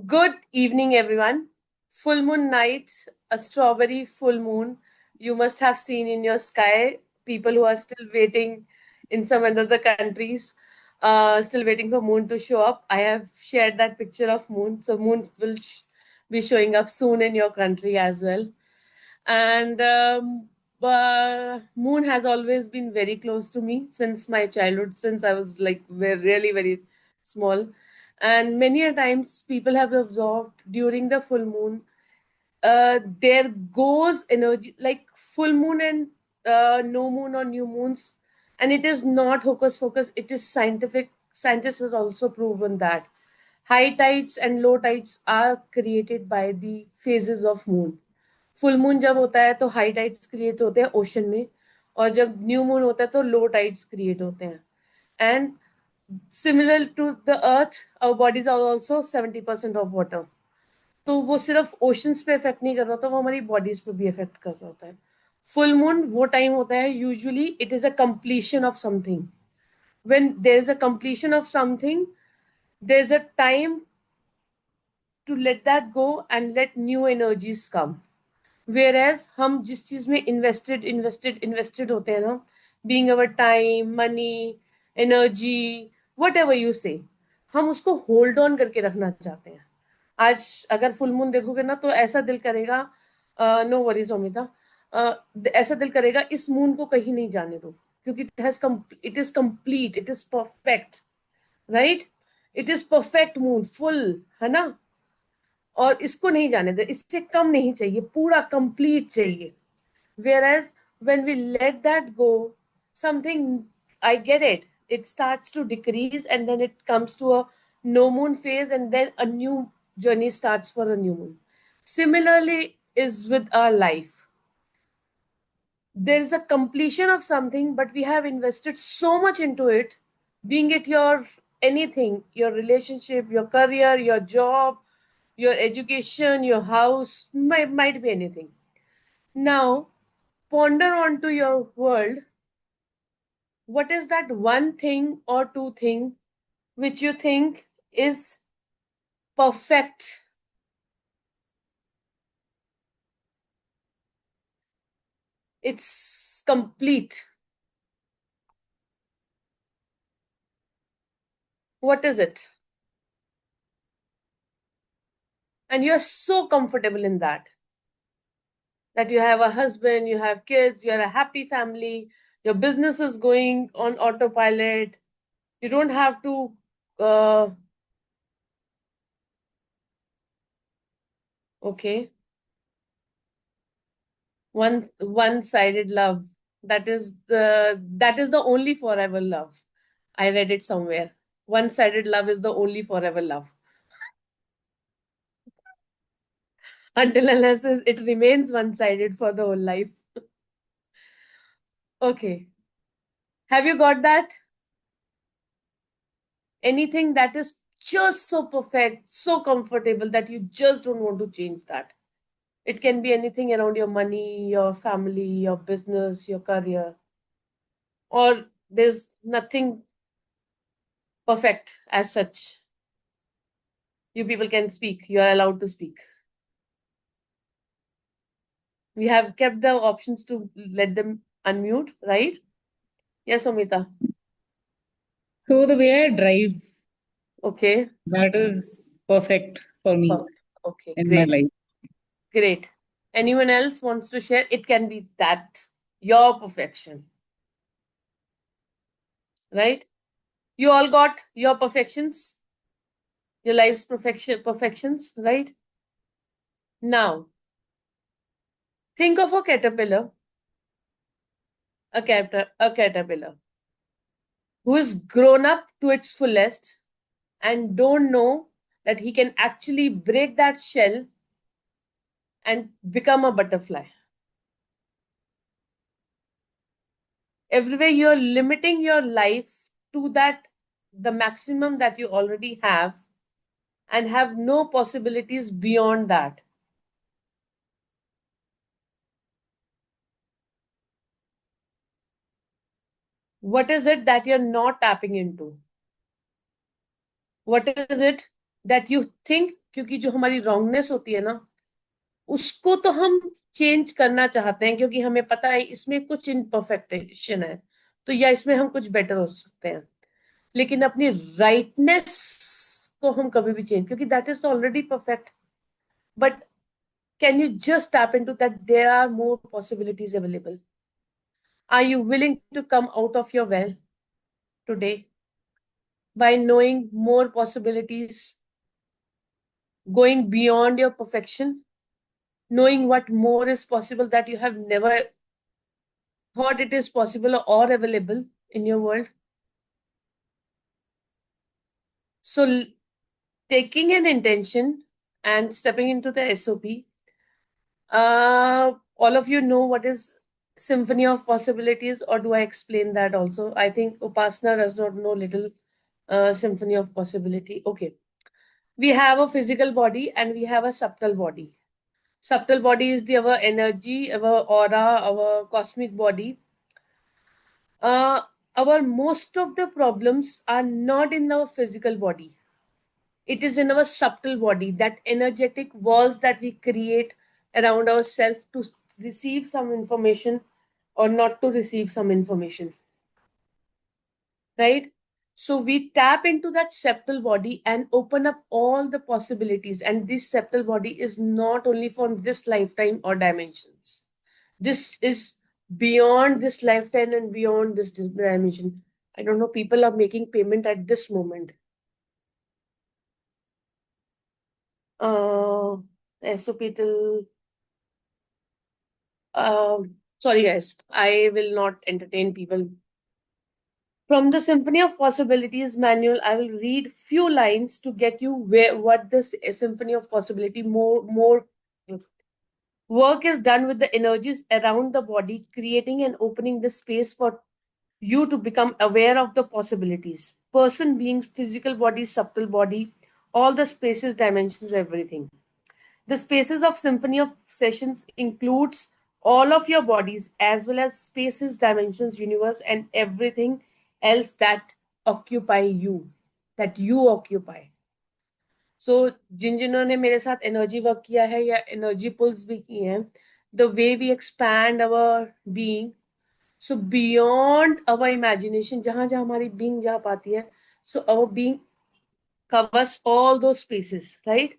Good evening, everyone. Full moon night, a strawberry full moon. You must have seen in your sky people who are still waiting in some other countries, still waiting for moon to show up. I have shared that picture of moon, so moon will be showing up soon in your country as well. And moon has always been very close to me since my childhood, since I was like really very small. And many a times people have observed during the full moon, there goes energy like full moon and no moon or new moons. And it is not hocus pocus, it is scientific. Scientists has also proven that high tides and low tides are created by the phases of moon. Full moon जब होता है तो high tides create होते हैं ocean में, और जब new moon होता है तो लो टाइड्स क्रिएट होते हैं. And similar to the earth, our bodies are also 70% of water. तो वो सिर्फ ओशंस पे इफेक्ट नहीं कर रहा होता, वो हमारी बॉडीज पे भी इफेक्ट कर रहा होता है. फुल मून वो टाइम होता है, usually it is a completion of something. When there is a completion of something, there is a time to let that go and let new energies come. Where हम जिस चीज में invested invested invested होते हैं ना, being our time, money, energy, what ever you से, हम उसको होल्ड ऑन करके रखना चाहते हैं. आज अगर फुल मून देखोगे ना तो ऐसा दिल करेगा, नो वरीज अमिता, ऐसा दिल करेगा इस मून को कहीं नहीं जाने दो, क्योंकि it is complete, it is perfect. Right? It is perfect moon, full है ना. और इसको नहीं जाने दे, इससे कम नहीं चाहिए, पूरा कंप्लीट चाहिए. Whereas when we let that go, something, I get it, it starts to decrease and then it comes to a no moon phase and then a new journey starts for a new moon. Similarly is with our life. There is a completion of something, but we have invested so much into it, being it your anything, your relationship, your career, your job, your education, your house, might be anything. Now, ponder onto your world. What is that one thing or two thing which you think is perfect? It's complete. What is it? And you're so comfortable in that you have a husband, you have kids, you're a happy family, your business is going on autopilot. You don't have to uh okay, one-sided love. That is the only forever love. I read it somewhere. One-sided love is the only forever love. Until unless it remains one-sided for the whole life. Okay. Have you got that? Anything that is just so perfect, so comfortable that you just don't want to change that. It can be anything around your money, your family, your business, your career, or there's nothing perfect as such. You people can speak. You are allowed to speak. We have kept the options to let them unmute, right? Yes, Amita. So the way I drive, Okay. that is perfect for me Perfect. Okay, in my great. life. Great. Anyone else wants to share? It can be that, your perfection, right? You all got your perfections, your life's perfections, right? Now, think of a caterpillar, a caterpillar who is grown up to its fullest and don't know that he can actually break that shell and become a butterfly. Everywhere you're limiting your life to that, the maximum that you already have, and have no possibilities beyond that. What is it that you're not tapping into? What is it that you think क्योंकि जो हमारी wrongness होती है ना, उसको तो हम change करना चाहते हैं, क्योंकि हमें पता है इसमें कुछ इम्परफेक्शन है, तो या इसमें हम कुछ बेटर हो सकते हैं। लेकिन अपनी राइटनेस को हम कभी भी चेंज, क्योंकि that is already perfect, but can you just tap into that there are more possibilities available? Are you willing to come out of your well today by knowing more possibilities, going beyond your perfection, knowing what more is possible that you have never thought it is possible or available in your world? So, taking an intention and stepping into the SOP, all of you know what is Symphony of Possibilities, or do I explain that also? I think Upasana does not know little Symphony of Possibility. Okay. We have a physical body and we have a subtle body. Subtle body is our energy, our aura, our cosmic body. Uh, our most of the problems are not in our physical body. It is in our subtle body, that energetic walls that we create around ourselves to receive some information or not to receive some information, right? So we tap into that septal body and open up all the possibilities. And this septal body is not only for this lifetime or dimensions. This is beyond this lifetime and beyond this dimension. I don't know, people are making payment at this moment. SOP till sorry guys, I will not entertain people. From the Symphony of Possibilities manual, I will read few lines to get you where what this Symphony of Possibility more work is done with the energies around the body, creating and opening the space for you to become aware of the possibilities. Person, being, physical body, subtle body, all the spaces, dimensions, everything. The spaces of Symphony of Sessions includes all of your bodies as well as spaces, dimensions, universe, and everything else that occupy you, that you occupy. सो जिन जिन्होंने मेरे साथ energy work किया है या energy pools भी की हैं, the way we expand our being, so beyond our imagination, जहां जहां हमारी बीइंग जा पाती है, so our being covers all those spaces, right?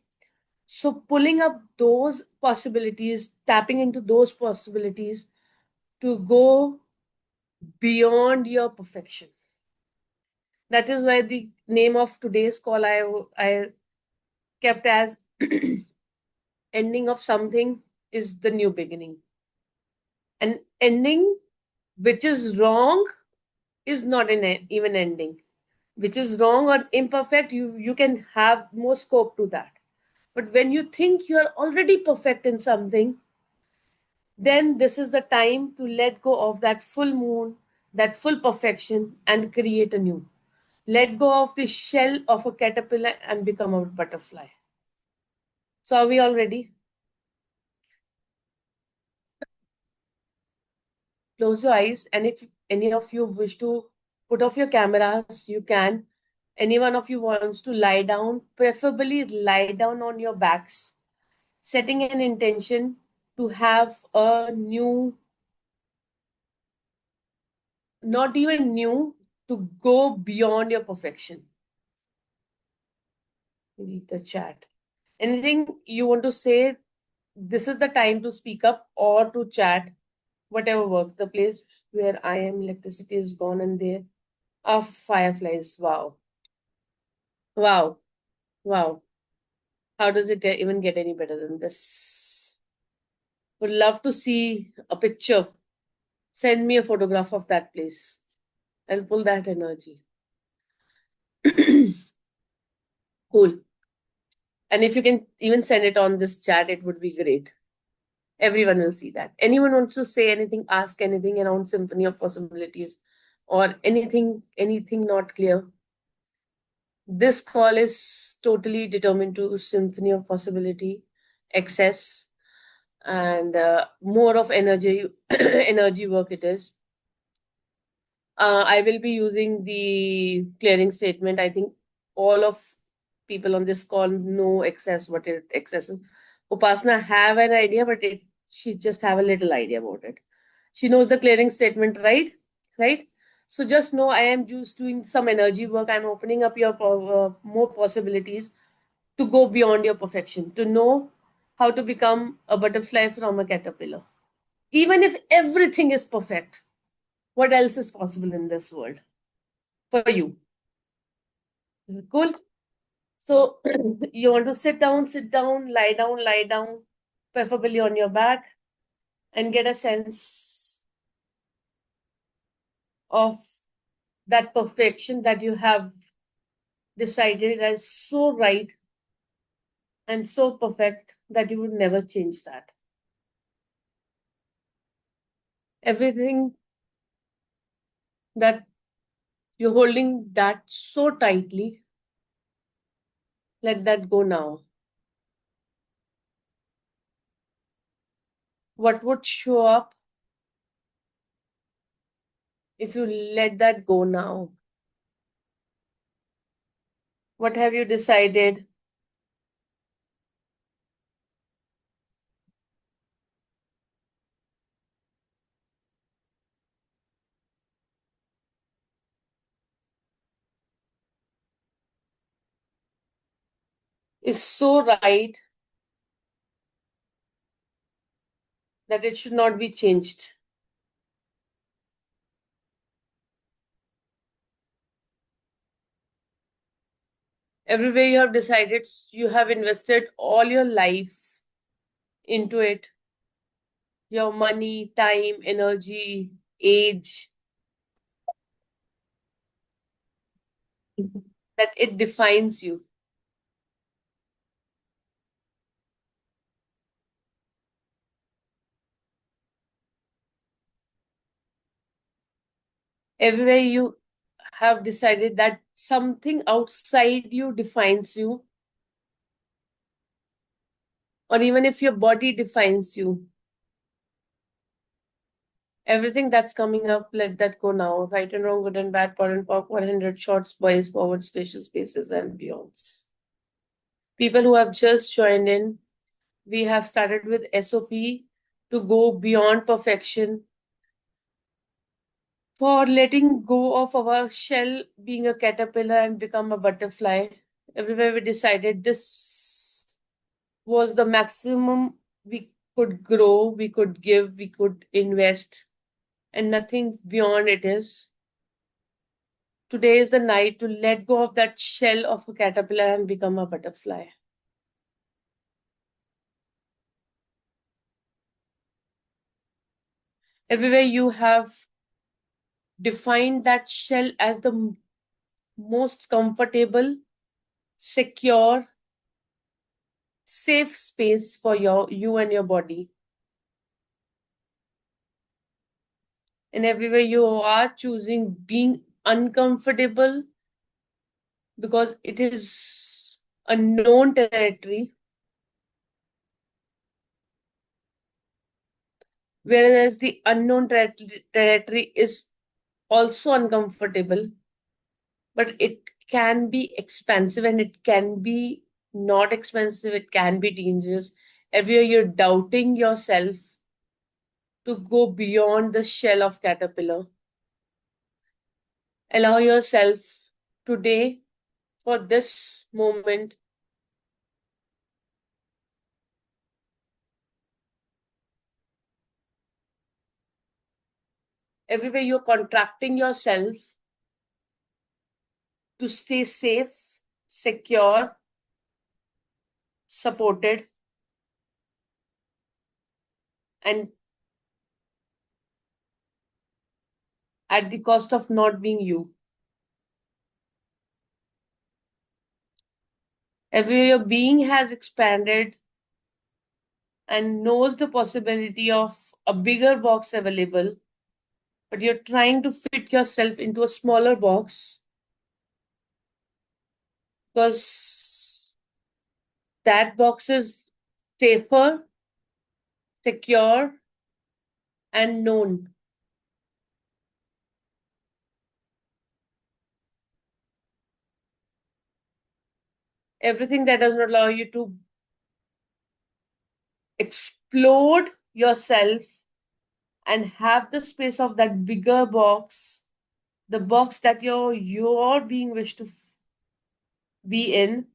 So pulling up those possibilities, tapping into those possibilities to go beyond your perfection. That is why the name of today's call I kept as ending of something is the new beginning. An ending which is wrong is not even ending. Which is wrong or imperfect, you can have more scope to that. But when you think you are already perfect in something, then this is the time to let go of that full moon, that full perfection, and create a new. Let go of the shell of a caterpillar and become a butterfly. So, are we all ready? Close your eyes, and if any of you wish to put off your cameras, you can. Any one of you wants to lie down, preferably lie down on your backs, setting an intention to have a new, not even new, to go beyond your perfection. Read the chat. Anything you want to say, this is the time to speak up or to chat, whatever works. The place where I am, electricity is gone, and there are fireflies. Wow. Wow. Wow. How does it even get any better than this? Would love to see a picture. Send me a photograph of that place. I'll pull that energy. Cool. And if you can even send it on this chat, it would be great. Everyone will see that. Anyone wants to say anything, ask anything around Symphony of Possibilities, or anything not clear? This call is totally determined to Symphony of Possibility, excess, and more of energy energy work it is. I will be using the clearing statement. I think all of people on this call know excess, what it excess is. Upasana have an idea, but she just have a little idea about it. She knows the clearing statement, right? Right? So just know I am just doing some energy work. I'm opening up your more possibilities to go beyond your perfection, to know how to become a butterfly from a caterpillar. Even if everything is perfect, what else is possible in this world for you? Cool. So you want to sit down, lie down, preferably on your back, and get a sense of that perfection that you have decided as so right and so perfect that you would never change that. Everything that you're holding that so tightly, let that go now. What would show up if you let that go now? What have you decided is so right that it should not be changed? Everywhere you have decided, you have invested all your life into it, your money, time, energy, age, that it defines you. Everywhere you have decided that something outside you defines you, or even if your body defines you, everything that's coming up, let that go now. Right and wrong, good and bad, pot and pork, 100 shorts, boys, forward, spacious spaces, and beyonds. People who have just joined in, we have started with SOP to go beyond perfection, for letting go of our shell, being a caterpillar and become a butterfly. Everywhere we decided this was the maximum we could grow, we could give, we could invest, and nothing beyond it is. Today is the night to let go of that shell of a caterpillar and become a butterfly. Everywhere you have defined that shell as the most comfortable, secure, safe space for you and your body. And everywhere you are choosing being uncomfortable because it is a known territory, whereas the unknown territory is also uncomfortable, but it can be expansive and it can be not expensive, it can be dangerous. Everywhere you're doubting yourself to go beyond the shell of caterpillar. Allow yourself today, for this moment, everywhere you're contracting yourself to stay safe, secure, supported, and at the cost of not being you. Everywhere your being has expanded and knows the possibility of a bigger box available, but you're trying to fit yourself into a smaller box because that box is safer, secure, and known. Everything that does not allow you to explode yourself and have the space of that bigger box, the box that your being wished to be in,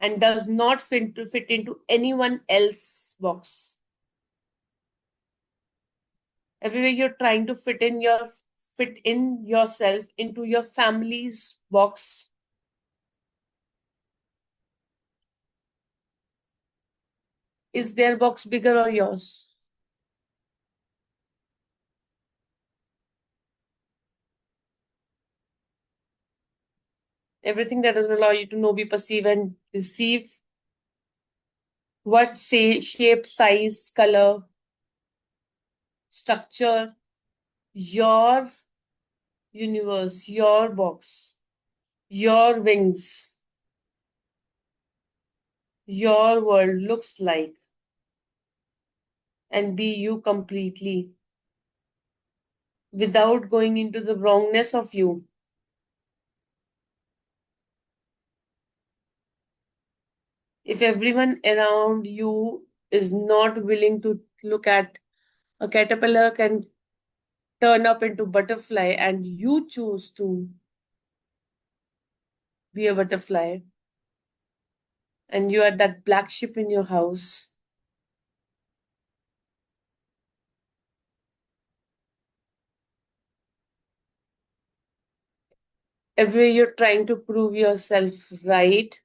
and does not fit into anyone else's box. Everywhere you're trying to fit in yourself into your family's box. Is their box bigger or yours? Everything that doesn't allow you to know, be, perceive, and receive what say, shape, size, color, structure, your universe, your box, your wings, your world looks like, and be you completely without going into the wrongness of you. If everyone around you is not willing to look at a caterpillar can turn up into butterfly and you choose to be a butterfly and you are that black sheep in your house, everywhere you're trying to prove yourself right,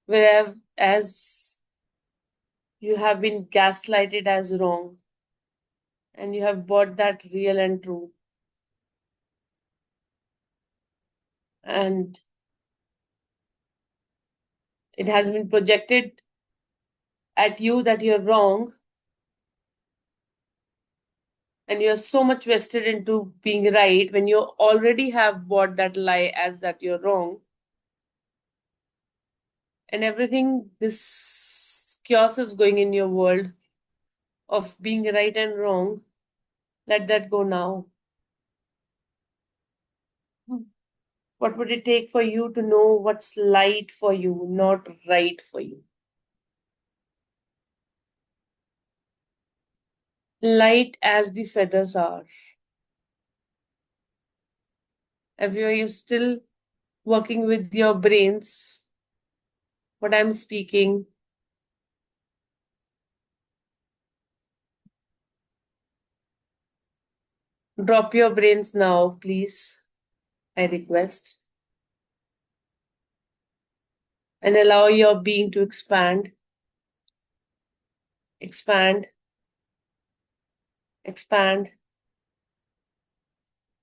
whereas you have been gaslighted as wrong and you have bought that real and true, and it has been projected at you that you're wrong, and you're so much vested into being right when you already have bought that lie as that you're wrong, and everything this chaos is going in your world of being right and wrong. Let that go now. What would it take for you to know what's light for you, not right for you? Light as the feathers are. Everywhere you're still working with your brains, what I'm speaking, drop your brains now, please. I request. And allow your being to expand, expand, expand,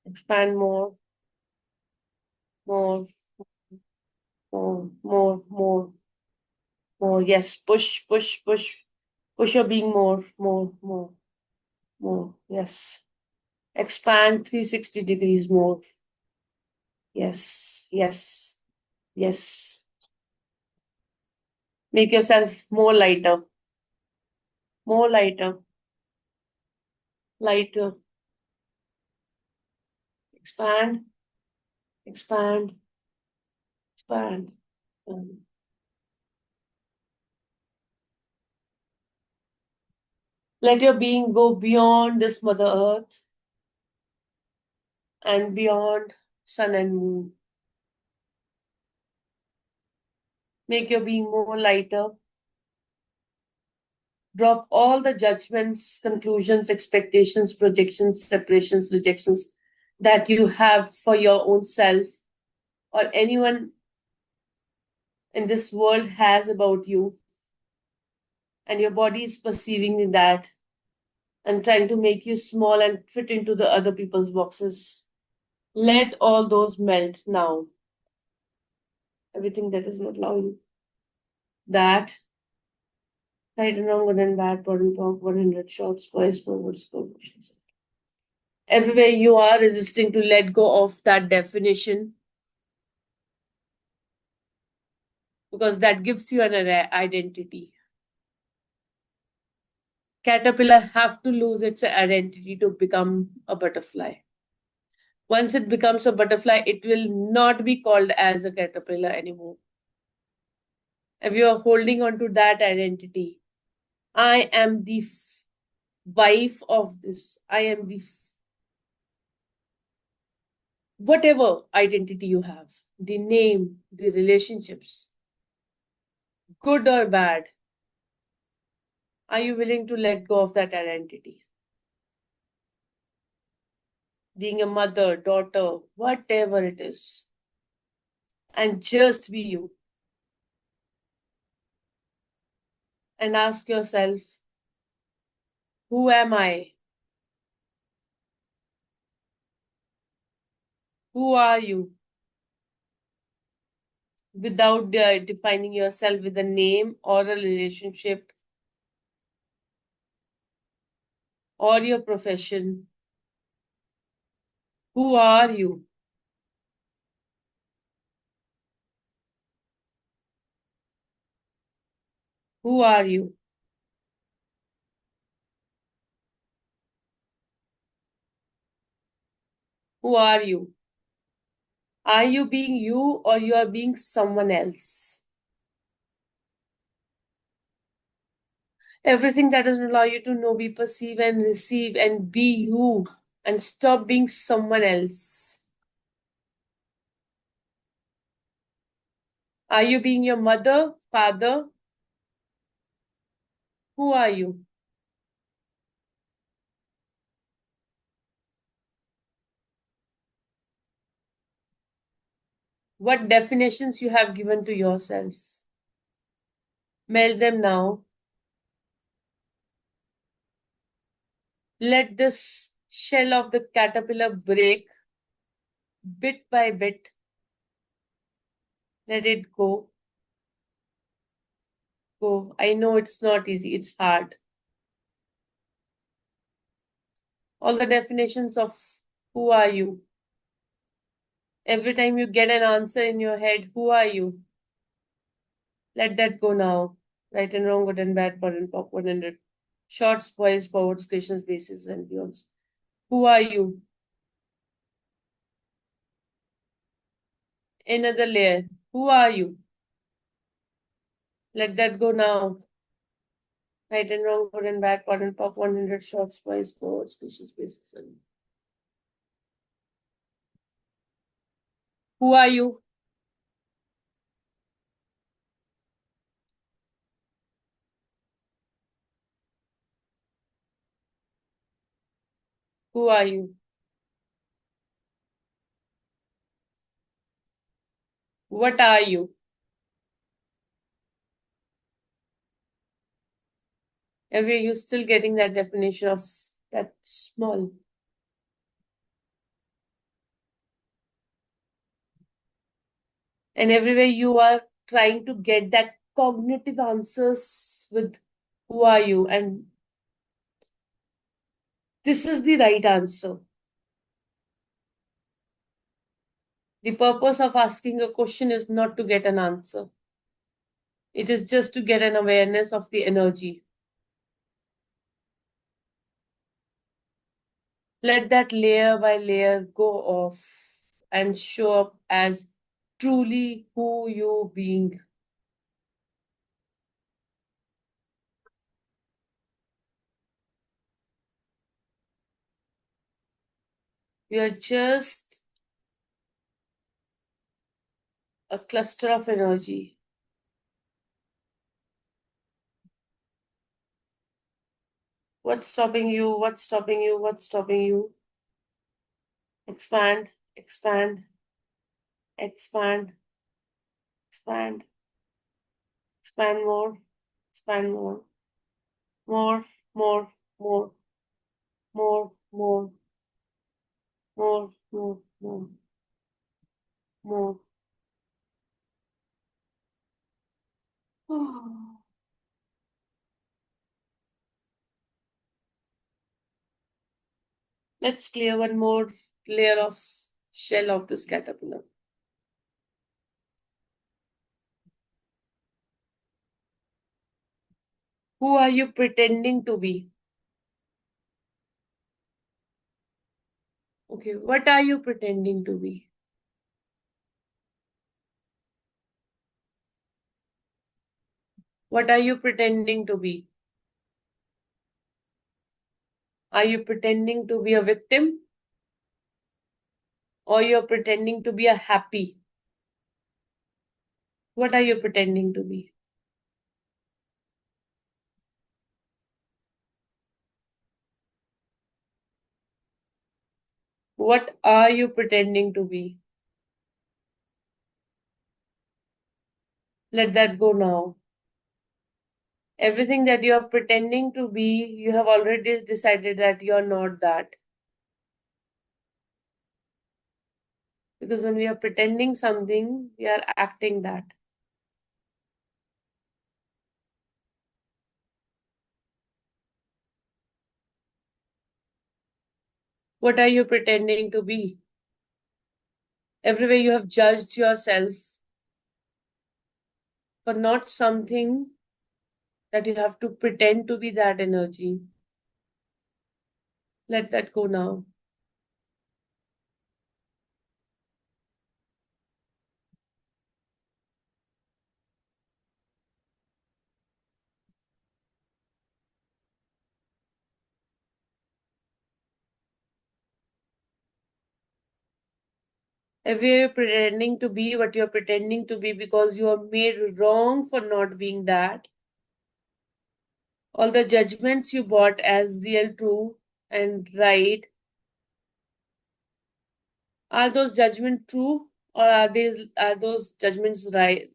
expand more, more, more. Yes, push, push, push. Push your being more, more. Yes. Expand 360 degrees more. Yes, yes, yes. Make yourself more lighter, lighter. Expand, expand, expand. Let your being go beyond this Mother Earth and beyond sun and moon. Make your being more lighter. Drop all the judgments, conclusions, expectations, projections, separations, rejections that you have for your own self or anyone in this world has about you. And your body is perceiving that and trying to make you small and fit into the other people's boxes. Let all those melt now. Everything that does not allow you. That right and wrong, good and bad, bottom talk, 100 shots, boys, forwards, promotions. Everywhere you are resisting to let go of that definition because that gives you an identity. Caterpillar have to lose its identity to become a butterfly. Once it becomes a butterfly, it will not be called as a caterpillar anymore. If you are holding on to that identity, I am the wife of this, I am the whatever identity you have, the name, the relationships, good or bad, are you willing to let go of that identity? Being a mother, daughter, whatever it is, and just be you. And ask yourself, who am I? Who are you? Without defining yourself with a name or a relationship or your profession. Who are you? Who are you? Who are you? Are you being you or you are being someone else? Everything that doesn't allow you to know, be, perceive, and receive, and be you, and stop being someone else. Are you being your mother, father? Who are you? What definitions you have given to yourself? Meld them now. Let this shell of the caterpillar break bit by bit. Let it go. Go. I know it's not easy, it's hard. All the definitions of who are you. Every time you get an answer in your head, who are you? Let that go now. Right and wrong, good and bad, POD and POC 100. Shorts, boys, forwards, questions, bases, and beyonds. Who are you? Another layer. Who are you? Let that go now. Right and wrong, good and bad, POD and POC 100. Shorts, boys, forwards, questions, bases, and who are you? Who are you? What are you? Okay, you're still getting that definition of that small. And everywhere you are trying to get that cognitive answers with who are you? And this is the right answer. The purpose of asking a question is not to get an answer. It is just to get an awareness of the energy. Let that layer by layer go off and show up as truly who you being. You are just a cluster of energy. What's stopping you? What's stopping you? What's stopping you? Expand, expand, expand, expand, expand more, expand more, more, more, more, more, more, more, more, more, more. Let's clear one more layer of shell of this caterpillar. Who are you pretending to be? Okay, what are you pretending to be? What are you pretending to be? Are you pretending to be a victim or you're pretending to be a happy? What are you pretending to be? What are you pretending to be? Let that go now. Everything that you are pretending to be, you have already decided that you're not that. Because when we are pretending something, we are acting that. What are you pretending to be? Everywhere you have judged yourself for not something that you have to pretend to be that energy. Let that go now. Everywhere you're pretending to be what you're pretending to be because you are made wrong for not being that. All the judgments you bought as real, true, and right, are those judgments true or are those judgments right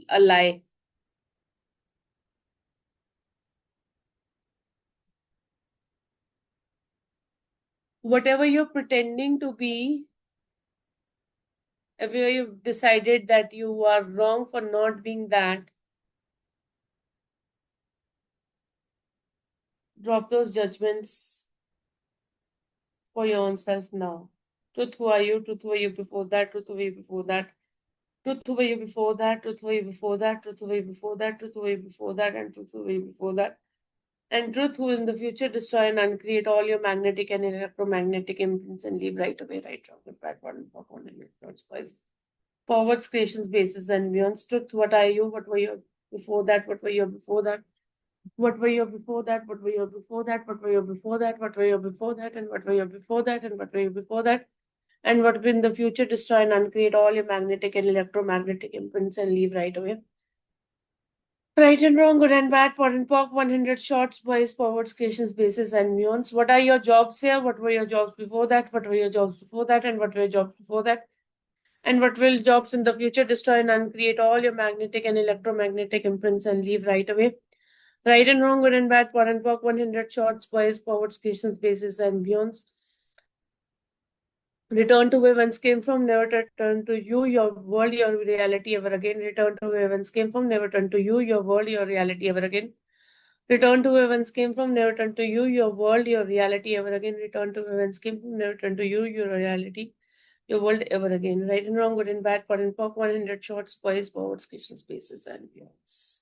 a lie? Whatever you're pretending to be, everywhere you've decided that you are wrong for not being that, drop those judgments for your own self now. Truth, who are you? Truth, who were you before that? Truth, who were you before that? Truth, who were you before that? Truth, who were you before that? Truth, who were you before that? Truth, who were you before that? And truth, who were you before that? And truth, who in the future destroy and uncreate all your magnetic and electromagnetic imprints and leave right away, right, wrong, and bad, one, one, and not spice. Forwards, creations, bases, and beyond. Truth, what are you? What were you before that? What were you before that? What were you before that? What were you before that? What were you before that? What were you before that? And what were you before that? And what were you before that? And what will in the future destroy and uncreate all your magnetic and electromagnetic imprints and leave right away. Right and wrong, good and bad, pot and pock, 100 shots, boys, forwards, creations, bases, and muons. What are your jobs here? What were your jobs before that? What were your jobs before that? And what were your jobs before that? And what will jobs in the future destroy and uncreate all your magnetic and electromagnetic imprints and leave right away? Right and wrong, good and bad, pot and pock, 100 shots, boys, forwards, creations, bases, and beyonds. Return to where once came from, never return to you, your world, your reality ever again. Return to where once came from, never turn to you, your world, your reality ever again. Return to where once came from, never turn to you, your world, your reality ever again. Return to where once came from, never turn to you, your reality, your world ever again. Right and wrong, good and bad, pot and pock, 100 shots, boys, forwards, creation spaces, and beyonds.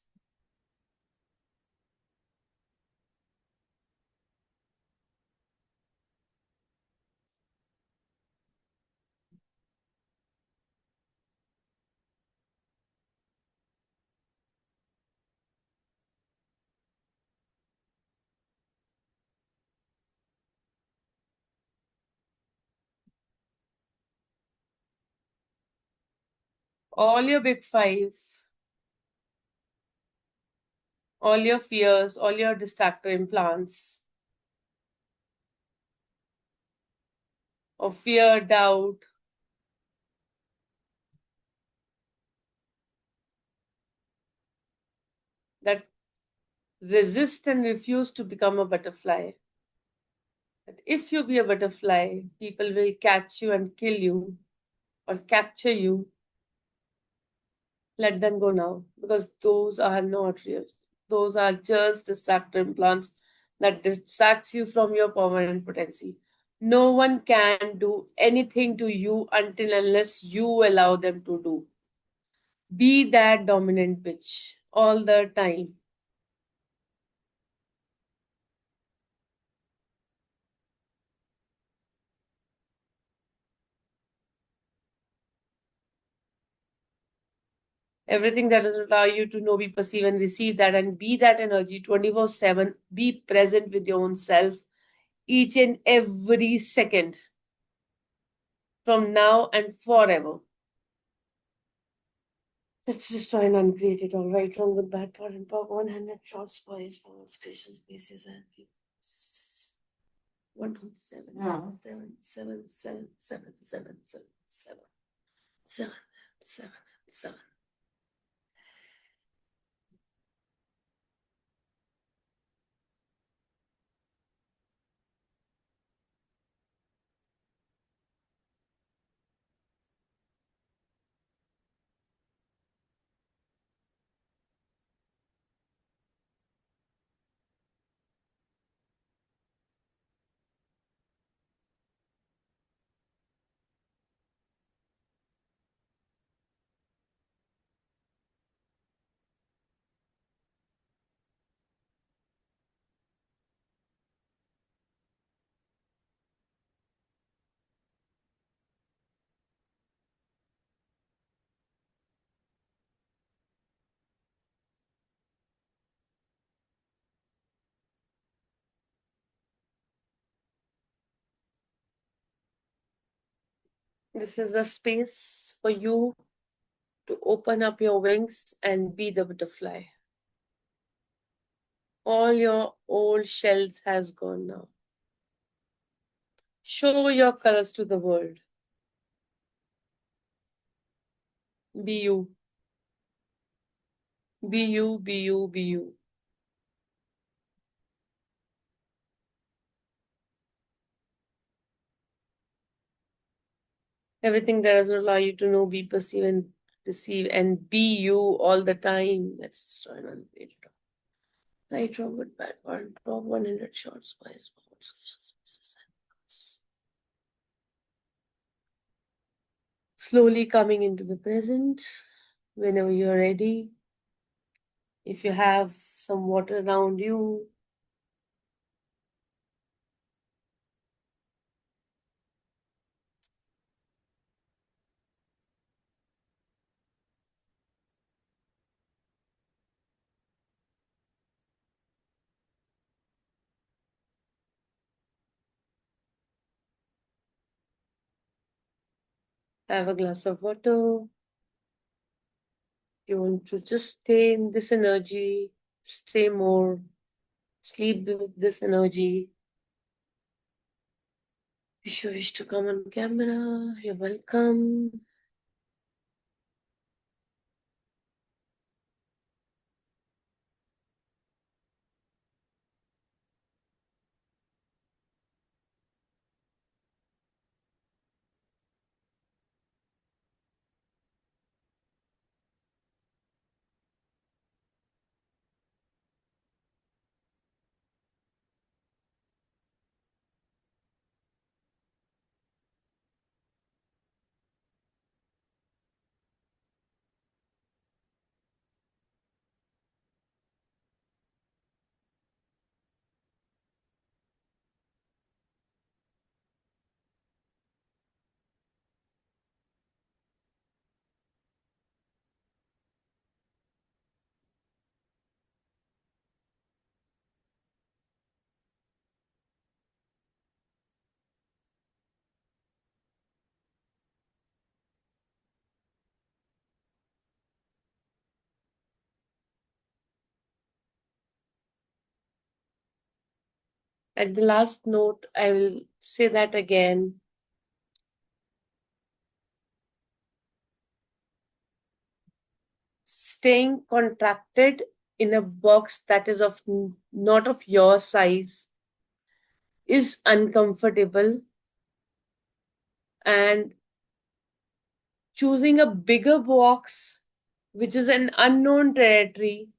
All your big five, all your fears, all your distractor implants of fear, doubt, that resist and refuse to become a butterfly. That if you be a butterfly, people will catch you and kill you or capture you. Let them go now because those are not real. Those are just distractor implants that distracts you from your power and potency. No one can do anything to you until unless you allow them to do. Be that dominant bitch all the time. Everything that doesn't allow you to know, be, perceive, and receive that, and be that energy 24/7. Be present with your own self each and every second from now and forever. Let's destroy and uncreate it all, right, wrong, good, bad, power, and power, 100 short spoils, powers, creations, bases, and peoples. 127, Yeah. 7. This is a space for you to open up your wings and be the butterfly. All your old shells has gone now. Show your colors to the world. Be you. Be you, be you, be you. Everything that doesn't allow you to know, be, perceive, and receive, and be you all the time. Let's destroy and uncreate it all. Right, wrong, good, bad, one, top 100 shorts, wise, powers, spaces, and colors. Slowly coming into the present whenever you're ready. If you have some water around you, have a glass of water. You want to just stay in this energy, stay more, sleep with this energy. If you wish to come on camera, you're welcome. At the last note, I will say that again. Staying contracted in a box that is of not of your size is uncomfortable, and choosing a bigger box which is an unknown territory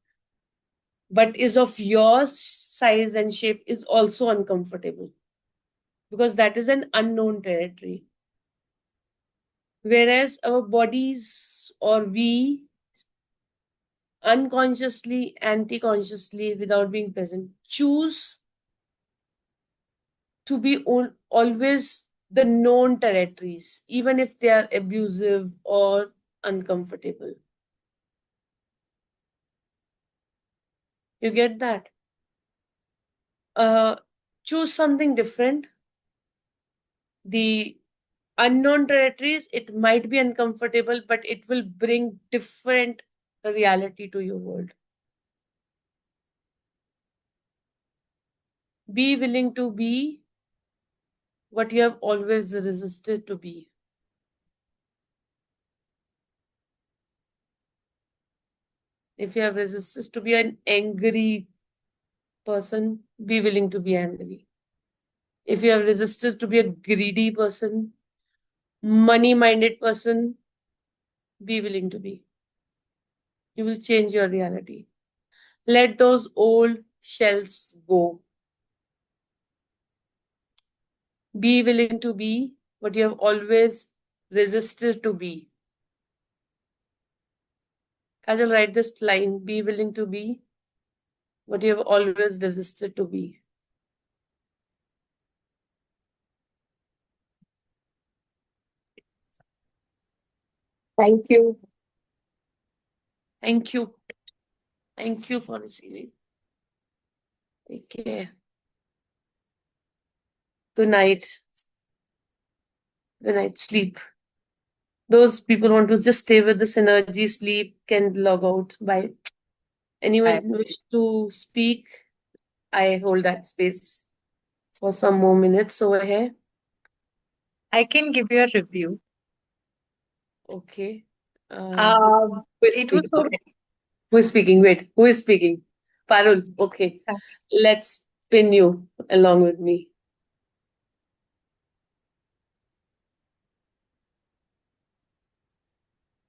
but is of your size and shape is also uncomfortable, because that is an unknown territory. Whereas our bodies, or we, unconsciously, anti-consciously, without being present, choose to be always the known territories, even if they are abusive or uncomfortable. You get that? Uh, Choose something different. The unknown territories, it might be uncomfortable, but it will bring different reality to your world. Be willing to be what you have always resisted to be. If you have resisted to be an angry person, be willing to be angry. If you have resisted to be a greedy person, money minded person, be willing to be. You will change your reality. Let those old shells go. Be willing to be what you have always resisted to be. Kajal, write this line: be willing to be what you have always resisted to be. Thank you. Thank you. Thank you for receiving. Take care. Good night. Good night. Sleep. Those people want to just stay with this energy, sleep, can log out. Bye. Anyone wish to speak? I hold that space for some more minutes over here. I can give you a review. Okay. Um, Who is it was speaking? so. Okay. Who is speaking? Wait, who is speaking? Parul. Okay. Let's pin you along with me.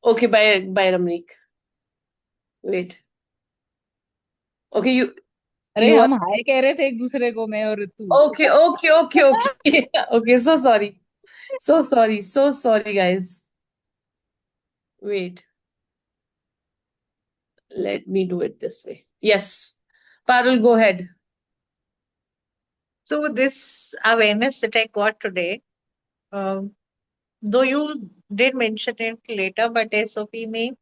Okay, bye, Ramnik. Wait. Okay, अरे you are हम हाय कह रहे थे एक दूसरे को, मैं और ऋतु. okay. Okay, so sorry. So sorry, guys. Wait, let me do it this way. Yes. Parul, go ahead. So this awareness that I got today, um, though you did mention it later, but SOP me,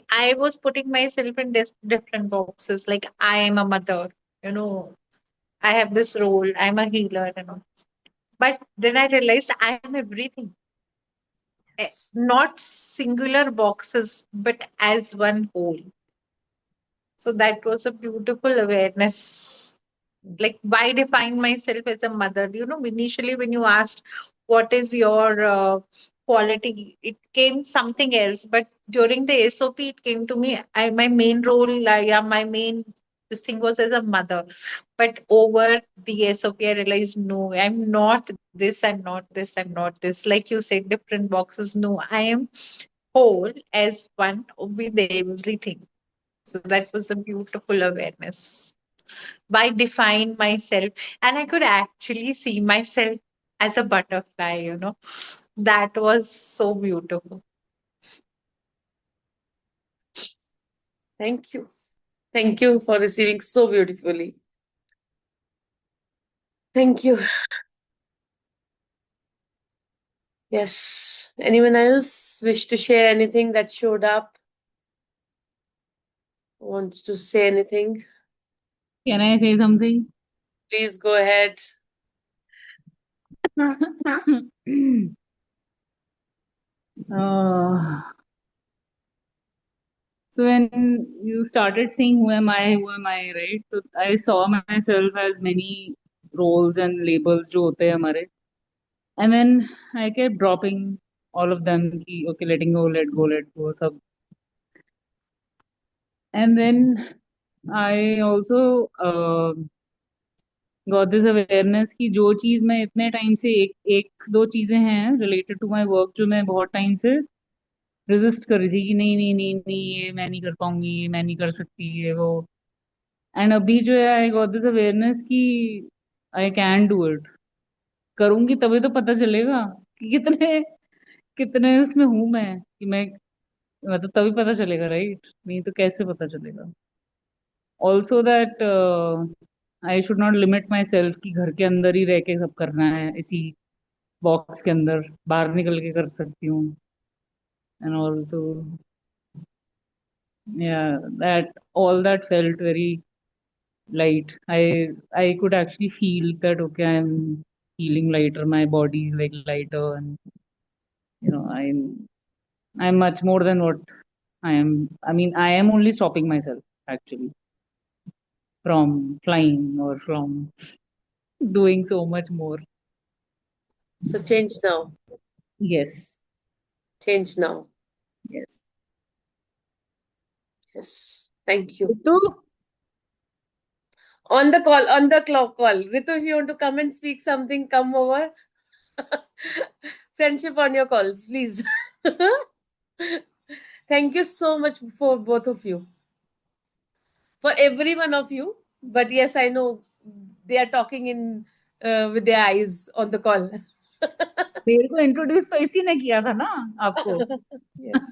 I was putting myself in different boxes. Like I am a mother, you know, I have this role, I'm a healer, you know. But then I realized I am everything. Not singular boxes, but as one whole. So that was a beautiful awareness. Like, why define myself as a mother? You know, initially when you asked what is your quality, it came something else. But during the SOP, it came to me. My main role, yeah, my main this thing was as a mother. But over the SOP, I realized no, I'm not this. I'm not this. I'm not this. Like you said, different boxes. No, I am whole as one with everything. So that was a beautiful awareness. Why define myself? And I could actually see myself as a butterfly, you know. That was so beautiful. Thank you. Thank you for receiving so beautifully. Thank you. Yes. Anyone else wish to share anything that showed up? Wants to say anything? Can I say something? Please go ahead. uh, so when you started saying who am I, right? So I saw myself as many roles and labels जो होते हैं हमारे. And then I kept dropping all of them. कि, okay, letting go, let go, सब. And then I also got this awareness कि जो चीज मैं इतने टाइम से एक दो चीजें हैं related to my work जो मैं बहुत टाइम से resist कर रही थी कि नहीं ये मैं नहीं कर पाऊंगी, ये मैं नहीं कर सकती, ये वो. एंड अभी जो है आई गॉट दिस अवेयरनेस कि आई कैन डू इट. करूंगी तभी तो पता चलेगा कि कितने कितने उसमें हूं मैं, कि मैं मतलब तभी पता चलेगा, राइट? नहीं तो कैसे पता चलेगा? Also that I should not limit my self कि घर के अंदर ही रह के सब करना है, इसी बॉक्स के अंदर. बाहर निकल के कर सकती हूँ. And also yeah, that all that felt very light. I could actually feel that okay, I'm feeling lighter. My body is like lighter, and I'm much more than what I am. I mean, I am only stopping myself actually from flying or from doing so much more. So change now. Yes, Change now. yes. Yes. Thank you. Ritu, On the call, on the clock call. Ritu, if you want to come and speak something, come over. Friendship on your calls, please. Thank you so much for both of you. For every one of you. But yes, I know they are talking in with their eyes on the call. मेरे को introduce तो इसी ने किया था ना आपको. Yes.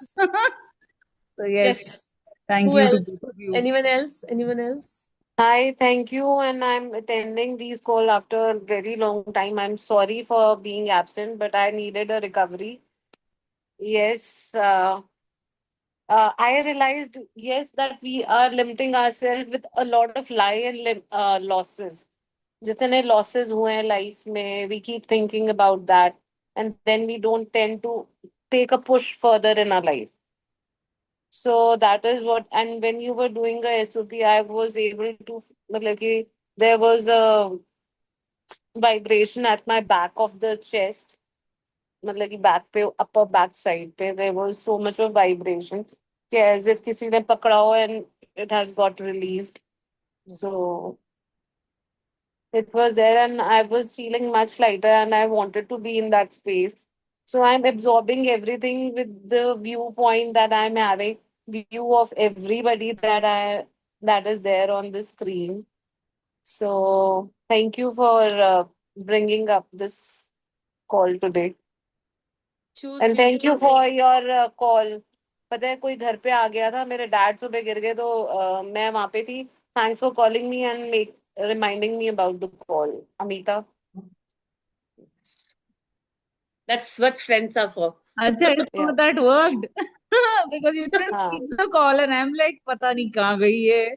So yes, Yes. thank Who you to else? both of you. Anyone else? Anyone else? Hi, thank you. And I'm attending these call after a very long time. I'm sorry for being absent, but I needed a recovery. Yes, I realized, yes, that we are limiting ourselves with a lot of lie and losses. जितने losses हुए हैं life में, we keep thinking about that, and then we don't tend to take a push further in our life. So that is what, and when you were doing a SOP, I was able to, मतलब कि there was a vibration at my back of the chest, मतलब कि back पे, upper back side पे, there was so much of vibration, कि as if किसी ने पकड़ा हो and it has got released. So it was there, and I was feeling much lighter, and I wanted to be in that space. So I'm absorbing everything with the viewpoint that I'm having, view of everybody that is there on the screen. So thank you for bringing up this call today, Choose and thank you beautiful. for your call. पता है कोई घर पे आ गया था, मेरे dad सुबह गिर गए तो मैं वहां पे थी. Thanks for calling me and make reminding me about the call, Amita. That's what friends are for. अच्छा, I Yeah. thought that worked because you didn't हाँ pick the call and I'm like पता नहीं कहाँ गई है.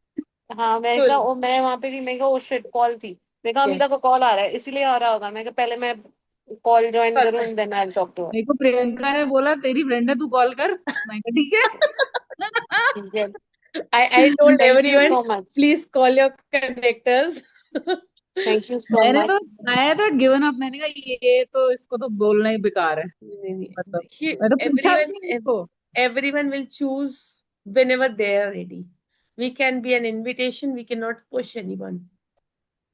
हाँ, मैं कहा Cool. मैं वहां पे थी, मैं कहा ओ शिट कॉल थी. मैं कहा अमिता को Yes. कॉल आ रहा है इसीलिए आ रहा होगा. मैं कहा पहले मैं कॉल ज्वाइन करूँ Perfect. And then I talk to मेरे को प्रियंका ने बोला तेरी फ्रेंड है तू कॉल कर. मैं कहा ठीक है. हर. I told thank you everyone, so much. please call your connectors. Thank you so मैंने तो much. I thought given up. मैंने कहा ये तो इसको तो बोलना ही बेकार है. नहीं, नहीं. मतलब She, मैं तो पूछा भी everyone, नहीं इसको. everyone will choose whenever they are ready. We can be an invitation. We cannot push anyone.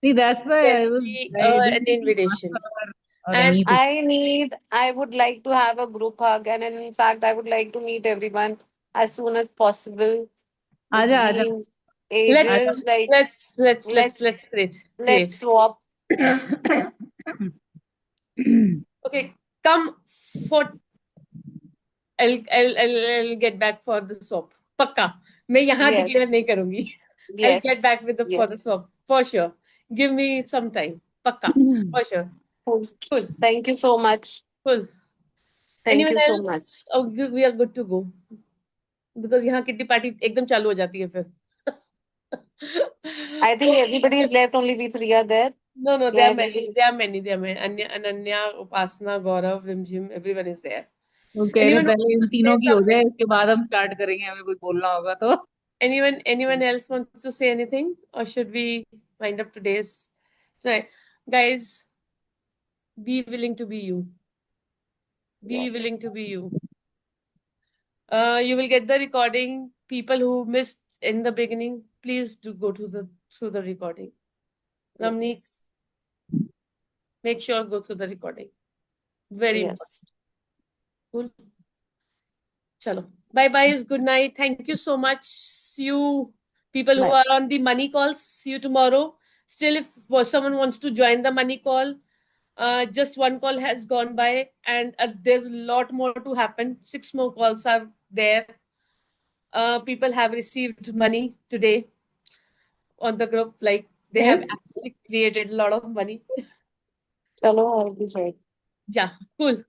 See, that's why Can be I an didn't even ask invitation. her or And anything. I would like to have a group hug, and in fact, I would like to meet everyone as soon as possible. It's आजा आजा been let's आजा. ages. Like, let's let's let's let's let's create let's create. swap. Okay, come for. I'll get back for the swap. पक्का. मैं यहाँ declare Yes, नहीं करूँगी. I'll get back with yes, the for the yes. swap for sure. Give me some time. पक्का. For sure. Cool. Cool. Thank you so much. Cool. Thank Anyone you so else? much. Oh, we are good to go. Because यहाँ kitty party एकदम चालू हो जाती है फिर. I think everybody is left. Only we three are there. No, no, there Yeah, are many. There are many. There are many. Ananya, Upasana, Gaurav, Rimjim, everyone is there. वो कह रहे Anyone who पहले wants in to say तीनों की हो जाए something? इसके बाद हम स्टार्ट करेंगे हमें कुछ बोलना होगा तो. Anyone else wants to say anything? Or should we wind up today's? Right. Guys, be willing to be you. Be yes, willing to be you. You will get the recording. People who missed in the beginning, please do go to the through the recording. Ramneek, yes, make sure go through the recording. Very important. yes. Cool. Chalo. Bye bye. Good night. Thank you so much. See you, people who Bye. are on the money calls. See you tomorrow. Still, if someone wants to join the money call, just one call has gone by, and there's a lot more to happen. 6 more calls are there. People have received money today on the group. Like they have Yes. actually created a lot of money. Chalo, I'll be right. Yeah, cool.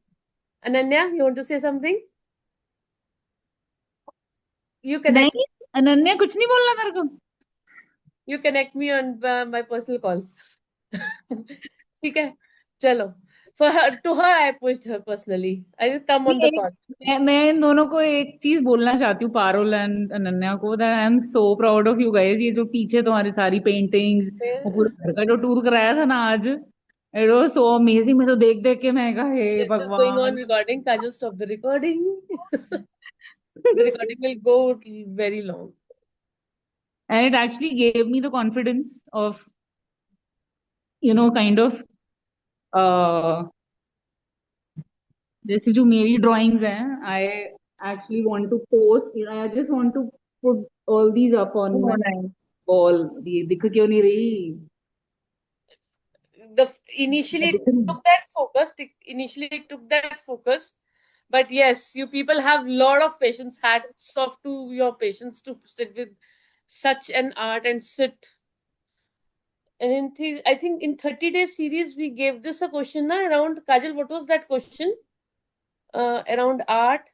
Ananya, you want to say something? You connect. नहीं, अनन्या कुछ नहीं बोलना मेरे को. You connect me on my personal call. ठीक है, चलो. For her, to her, I pushed her personally. I will come on नहीं, the call. मैं इन दोनों को एक चीज बोलना चाहती हूँ, पारुल एंड अनन्या को, that I am so proud of you guys. ये जो पीछे तुम्हारी सारी पेंटिंग्स, वो पूरे घर का जो टूर कराया था ना आज, इट वाज सो अमेजिंग. मैं तो देख देख के मैं कहा, हे Is this going on भगवान. recording? Kajal, stop the recording. The recording will go very long. And it actually gave me the confidence of, kind of, जैसे जो मेरी ड्राइंग्स हैं, I actually want to post, I just want to put all these up on Oh, my nice. Wall. ये दिख क्यों नहीं रही? Initially it दिख रही. took that focus. Initially it took that focus. But yes, you people have lot of patience. Hats off to your patience to sit with such an art and sit. And I think in 30 days series we gave this a question na, around Kajal. What was that question? Around art.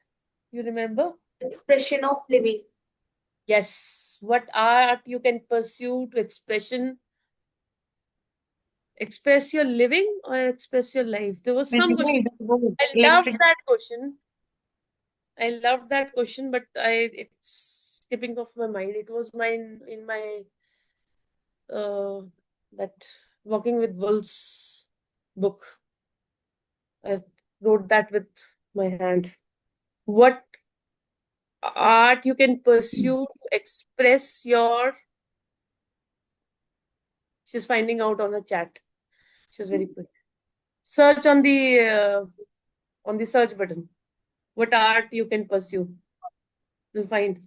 You remember? Expression of living. Yes. What art you can pursue to express your living or express your life? There was some question. I loved that question. I loved that question, but it's skipping off my mind. It was mine in my that Walking with Wolves book. I wrote that with my hand. What art you can pursue to express your... She's finding out on the chat. She's very quick. Search on the search button. What art you can pursue? You'll find.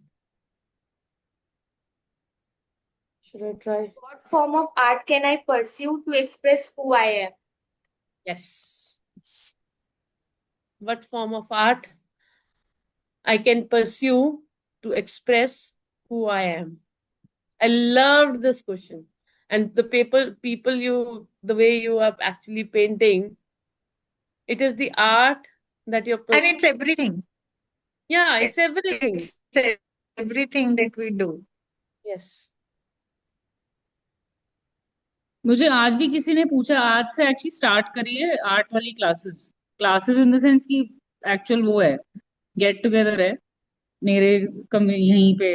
Should I try? What form of art can I pursue to express who I am? Yes. What form of art I can pursue to express who I am? I loved this question. And the the way you are actually painting, it is the art that you're... And it's everything. Yeah, it's everything. It's everything that we do. Yes. मुझे आज भी किसी ने पूछा, आज से actually start करिए art वाली classes. Classes in the sense की एक्चुअल वो है, गेट टुगेदर है मेरे यहीं पे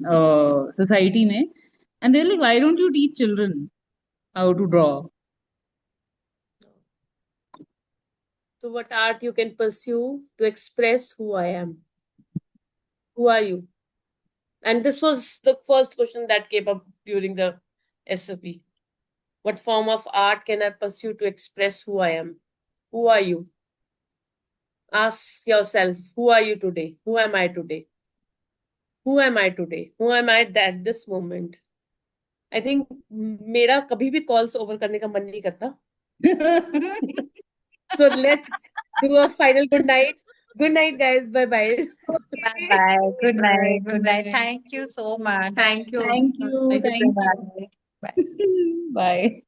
सोसाइटी में. And they like, why don't you teach children how to draw? So what art you can pursue to express who I am? Who are you? And this was the first question that came up during the SOP. What form of art can I pursue to express who I am? Who are you? Ask yourself, who are you today? Who am I today? Who am I today? Who am I at this moment? I think मेरा कभी भी calls over करने का मन नहीं करता. So let's do a final good night. Good night, guys. Bye-bye. Bye. Good night. Good night. Thank you so much. Thank you. Thank you. Thank you so Thank you. Bye. Bye.